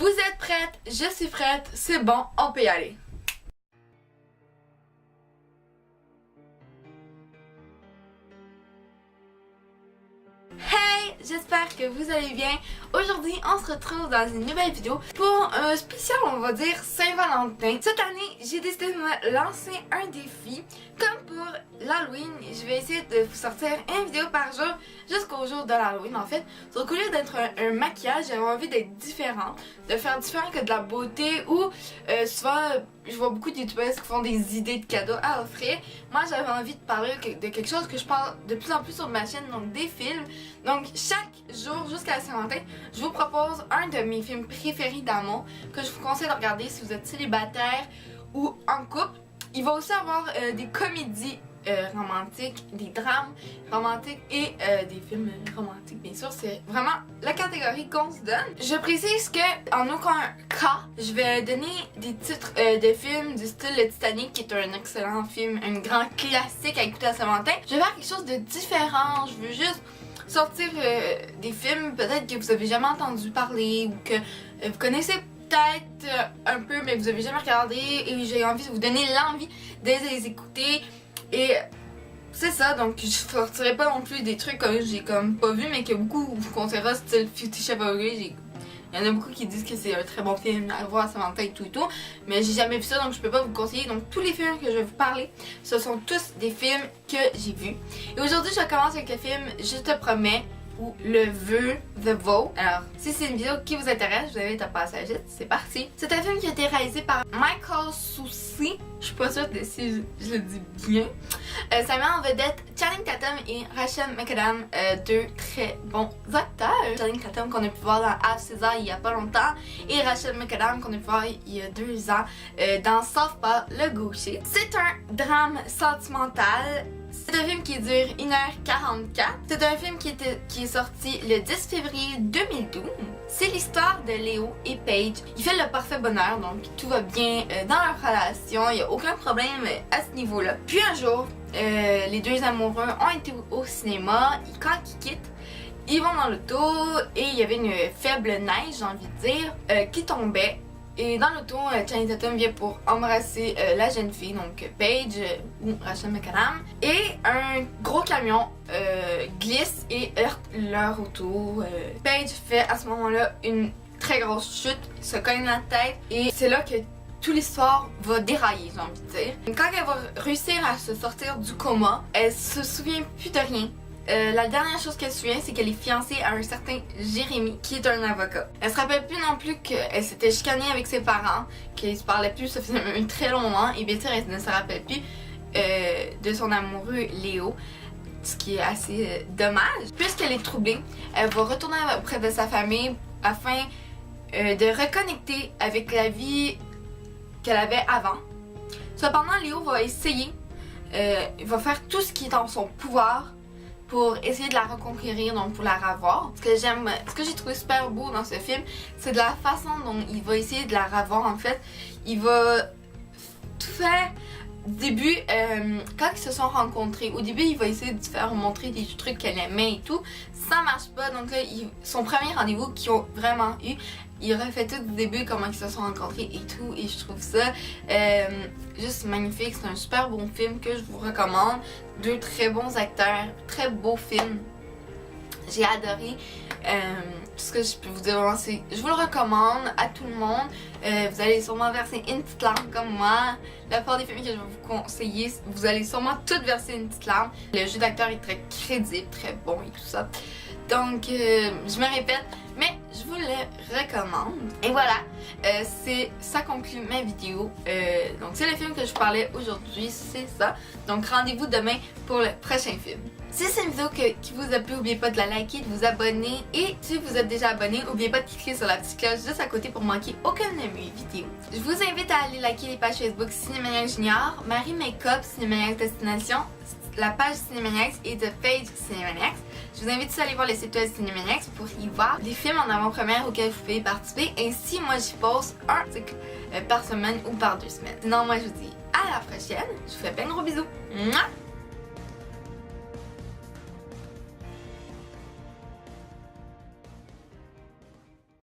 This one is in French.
Vous êtes prête? Je suis prête. C'est bon, on peut y aller. Hey! J'espère que vous allez bien. Aujourd'hui, on se retrouve dans une nouvelle vidéo pour un spécial, on va dire, Saint-Valentin. Cette année, j'ai décidé de me lancer un défi. Comme pour l'Halloween, je vais essayer de vous sortir une vidéo par jour jusqu'au jour de l'Halloween. En fait, donc au lieu d'être un maquillage, j'avais envie d'être différent, de faire différent que de la beauté ou souvent, je vois beaucoup de youtubeurs qui font des idées de cadeaux à offrir. Moi, j'avais envie de parler de quelque chose que je parle de plus en plus sur ma chaîne, donc des films. Donc chaque jour jusqu'à la Saint-Valentin, je vous propose un de mes films préférés d'amour que je vous conseille de regarder si vous êtes célibataire ou en couple. Il va aussi avoir des comédies romantiques, des drames romantiques et des films romantiques, bien sûr. C'est vraiment la catégorie qu'on se donne. Je précise que en aucun cas, je vais donner des titres de films du style Le Titanic, qui est un excellent film, un grand classique à écouter à Saint-Valentin. Je vais faire quelque chose de différent. Je veux juste sortir des films peut-être que vous avez jamais entendu parler ou que vous connaissez peut-être un peu mais vous avez jamais regardé, et j'ai envie de vous donner l'envie de les écouter. Et c'est ça, donc je sortirai pas non plus des trucs que j'ai comme pas vu mais que beaucoup vous conseillera, style 50 Chevaliers. Il y en a beaucoup qui disent que c'est un très bon film à voir à Saint-Valentin et tout, mais j'ai jamais vu ça, donc je peux pas vous conseiller. Donc tous les films que je vais vous parler, ce sont tous des films que j'ai vus. Et aujourd'hui, je commence avec le film Je te promets, ou Le Vœu, The Vow. Alors, si c'est une vidéo qui vous intéresse, je vous invite à passer à la suite. C'est parti! C'est un film qui a été réalisé par Michael Soucy. Je suis pas sûre de si je le dis bien. Ça met en vedette Channing Tatum et Rachel McAdams, deux très bons acteurs. Channing Tatum qu'on a pu voir dans Half César il y a pas longtemps, et Rachel McAdams qu'on a pu voir il y a 2 ans dans Southpaw le Gaucher. C'est un drame sentimental. C'est un film qui dure 1h44. C'est un film qui est sorti le 10 février 2012. C'est l'histoire de Léo et Paige. Ils font le parfait bonheur, donc tout va bien dans leur relation. Il n'y a aucun problème à ce niveau-là. Puis un jour, les deux amoureux ont été au cinéma. Quand ils quittent, ils vont dans l'auto et il y avait une faible neige, j'ai envie de dire, qui tombait. Et dans l'auto, Channing Tatum vient pour embrasser la jeune fille, donc Paige ou Rachel McAdams. Et un gros camion glisse et heurte leur auto. Paige fait à ce moment-là une très grosse chute, se cogne la tête, et c'est là que toute l'histoire va dérailler, j'ai envie de dire. Quand elle va réussir à se sortir du coma, elle se souvient plus de rien. La dernière chose qu'elle se souvient, c'est qu'elle est fiancée à un certain Jérémy, qui est un avocat. Elle se rappelle plus non plus qu'elle s'était chicanée avec ses parents, qu'ils se parlaient plus, ça faisait un très long moment, et bien sûr, elle ne se rappelle plus de son amoureux Léo, ce qui est assez dommage. Puisqu'elle est troublée, elle va retourner auprès de sa famille afin de reconnecter avec la vie qu'elle avait avant. Cependant, Léo va essayer, il va faire tout ce qui est en son pouvoir pour essayer de la reconquérir, donc pour la revoir. Ce que j'ai trouvé super beau dans ce film, c'est de la façon dont il va essayer de la revoir. En fait, il va tout faire. Au début, quand ils se sont rencontrés, au début, il va essayer de faire montrer des trucs qu'elle aimait et tout. Ça marche pas, donc là, son premier rendez-vous qu'ils ont vraiment eu, il refait tout du début, comment ils se sont rencontrés et tout, et je trouve ça juste magnifique. C'est un super bon film que je vous recommande. 2 très bons acteurs, très beau film. J'ai adoré. Tout ce que je peux vous dire, c'est je vous le recommande à tout le monde. Vous allez sûrement verser une petite larme comme moi. La plupart des films que je vais vous conseiller, vous allez sûrement toutes verser une petite larme. Le jeu d'acteur est très crédible, très bon et tout ça. Donc, je me répète, mais je vous le recommande. Et voilà, ça conclut ma vidéo. Donc, c'est le film que je vous parlais aujourd'hui, c'est ça. Donc, rendez-vous demain pour le prochain film. Si c'est une vidéo qui vous a plu, n'oubliez pas de la liker, de vous abonner. Et si vous êtes déjà abonné, n'oubliez pas de cliquer sur la petite cloche juste à côté pour manquer aucune de mes vidéos. Je vous invite à aller liker les pages Facebook Cinémaniacs Junior, Marie Makeup, Cinémaniacs Destination, la page Cinémaniacs et de Page Cinémaniacs. Je vous invite aussi à aller voir le site web Cinémaniacs pour y voir des films en avant-première auxquels vous pouvez participer. Ainsi, moi j'y poste un article par semaine ou par 2 semaines. Sinon, moi je vous dis à la prochaine. Je vous fais plein de gros bisous. Mouah!